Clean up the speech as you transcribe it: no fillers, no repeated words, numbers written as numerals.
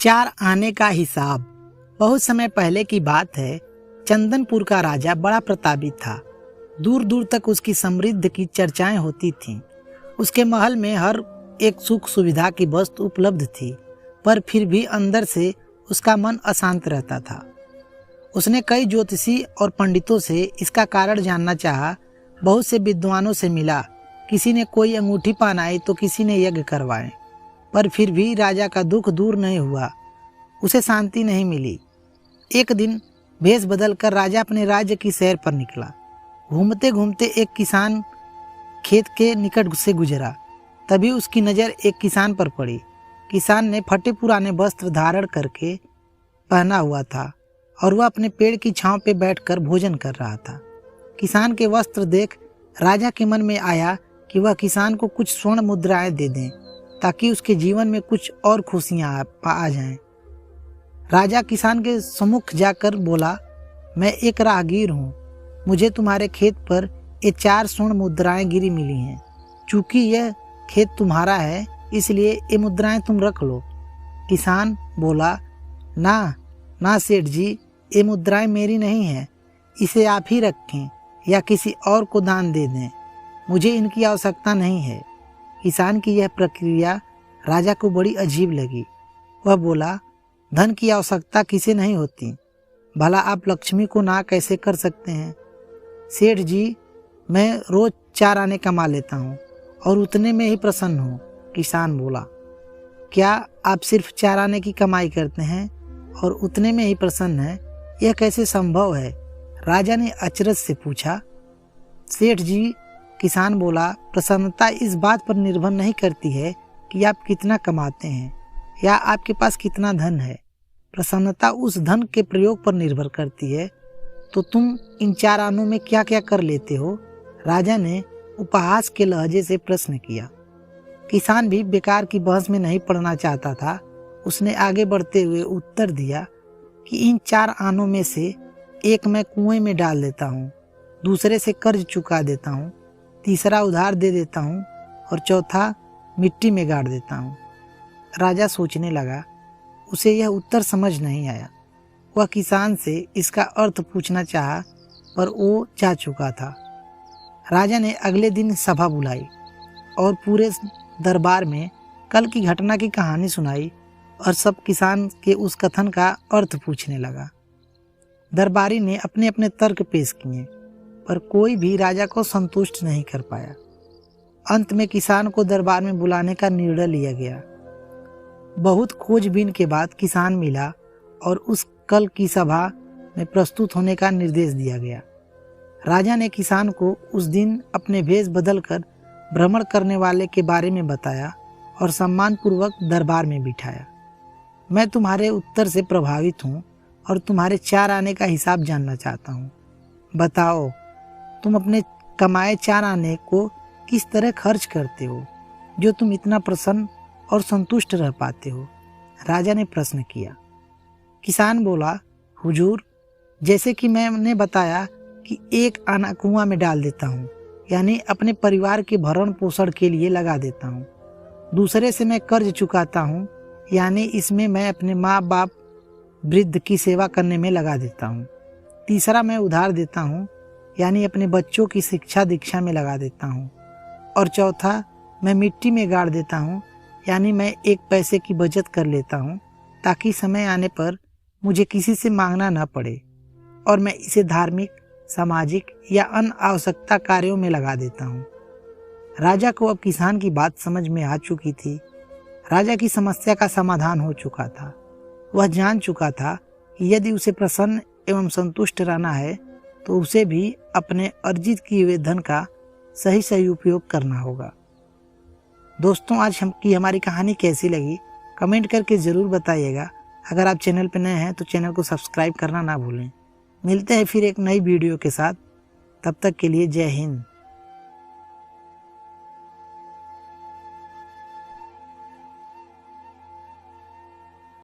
चार आने का हिसाब। बहुत समय पहले की बात है। चंदनपुर का राजा बड़ा प्रतापी था। दूर दूर तक उसकी समृद्धि की चर्चाएं होती थीं। उसके महल में हर एक सुख सुविधा की वस्तु उपलब्ध थी, पर फिर भी अंदर से उसका मन अशांत रहता था। उसने कई ज्योतिषी और पंडितों से इसका कारण जानना चाहा। बहुत से विद्वानों से मिला। किसी ने कोई अंगूठी पहनाई तो किसी ने यज्ञ करवाए, पर फिर भी राजा का दुख दूर नहीं हुआ। उसे शांति नहीं मिली। एक दिन भेष बदलकर राजा अपने राज्य की सैर पर निकला। घूमते घूमते एक किसान खेत के निकट से गुजरा। तभी उसकी नज़र एक किसान पर पड़ी। किसान ने फटे पुराने वस्त्र धारण करके पहना हुआ था और वह अपने पेड़ की छांव पे बैठकर भोजन कर रहा था। किसान के वस्त्र देख राजा के मन में आया कि वह किसान को कुछ स्वर्ण मुद्राएं दे दें, ताकि उसके जीवन में कुछ और खुशियां आ जाएं। राजा किसान के सम्मुख जाकर बोला, मैं एक राहगीर हूँ। मुझे तुम्हारे खेत पर ये 4 स्वर्ण मुद्राएं गिरी मिली हैं। चूंकि यह खेत तुम्हारा है, इसलिए ये मुद्राएं तुम रख लो। किसान बोला, ना सेठ जी, ये मुद्राएं मेरी नहीं है। इसे आप ही रखें या किसी और को दान दे दें। मुझे इनकी आवश्यकता नहीं है। किसान की यह प्रक्रिया राजा को बड़ी अजीब लगी। वह बोला, धन की आवश्यकता किसे नहीं होती, भला आप लक्ष्मी को ना कैसे कर सकते हैं? सेठ जी, मैं रोज 4 आने कमा लेता हूँ और उतने में ही प्रसन्न हूँ। किसान बोला, क्या आप सिर्फ 4 आने की कमाई करते हैं और उतने में ही प्रसन्न हैं? यह कैसे संभव है? राजा ने अचरज से पूछा। सेठ जी, किसान बोला, प्रसन्नता इस बात पर निर्भर नहीं करती है कि आप कितना कमाते हैं या आपके पास कितना धन है। प्रसन्नता उस धन के प्रयोग पर निर्भर करती है। तो तुम इन 4 आनों में क्या क्या कर लेते हो? राजा ने उपहास के लहजे से प्रश्न किया। किसान भी बेकार की बहस में नहीं पड़ना चाहता था। उसने आगे बढ़ते हुए उत्तर दिया कि इन 4 आनों में से एक मैं कुएं में डाल देता हूँ, दूसरे से कर्ज चुका देता हूँ, तीसरा उधार दे देता हूँ और चौथा मिट्टी में गाड़ देता हूँ। राजा सोचने लगा। उसे यह उत्तर समझ नहीं आया। वह किसान से इसका अर्थ पूछना चाहा, पर वो जा चुका था। राजा ने अगले दिन सभा बुलाई और पूरे दरबार में कल की घटना की कहानी सुनाई और सब किसान के उस कथन का अर्थ पूछने लगा। दरबारी ने अपने अपने तर्क पेश किए, पर कोई भी राजा को संतुष्ट नहीं कर पाया। अंत में किसान को दरबार में बुलाने का निर्णय लिया गया। बहुत खोजबीन के बाद किसान मिला और उस कल की सभा में प्रस्तुत होने का निर्देश दिया गया। राजा ने किसान को उस दिन अपने भेष बदलकर भ्रमण करने वाले के बारे में बताया और सम्मानपूर्वक दरबार में बिठाया। मैं तुम्हारे उत्तर से प्रभावित हूँ और तुम्हारे 4 आने का हिसाब जानना चाहता हूँ। बताओ, तुम अपने कमाए 4 आने को किस तरह खर्च करते हो, जो तुम इतना प्रसन्न और संतुष्ट रह पाते हो? राजा ने प्रश्न किया। किसान बोला, हुजूर, जैसे कि मैंने बताया कि 1 आना कुआं में डाल देता हूँ, यानी अपने परिवार के भरण पोषण के लिए लगा देता हूँ। दूसरे से मैं कर्ज चुकाता हूँ, यानी इसमें मैं अपने माँ बाप वृद्ध की सेवा करने में लगा देता हूँ। तीसरा मैं उधार देता हूँ, यानी अपने बच्चों की शिक्षा दीक्षा में लगा देता हूँ। और चौथा मैं मिट्टी में गाड़ देता हूँ, यानी मैं 1 पैसे की बचत कर लेता हूँ, ताकि समय आने पर मुझे किसी से मांगना न पड़े। और मैं इसे धार्मिक, सामाजिक या अन्य आवश्यकता कार्यों में लगा देता हूँ। राजा को अब किसान की बात समझ में आ चुकी थी। राजा की समस्या का समाधान हो चुका था। वह जान चुका था कि यदि उसे प्रसन्न एवं संतुष्ट रहना है तो उसे भी अपने अर्जित किए हुए धन का सही उपयोग करना होगा। दोस्तों, आज हमारी कहानी कैसी लगी कमेंट करके ज़रूर बताइएगा। अगर आप चैनल पर नए हैं तो चैनल को सब्सक्राइब करना ना भूलें। मिलते हैं फिर एक नई वीडियो के साथ। तब तक के लिए जय हिंद।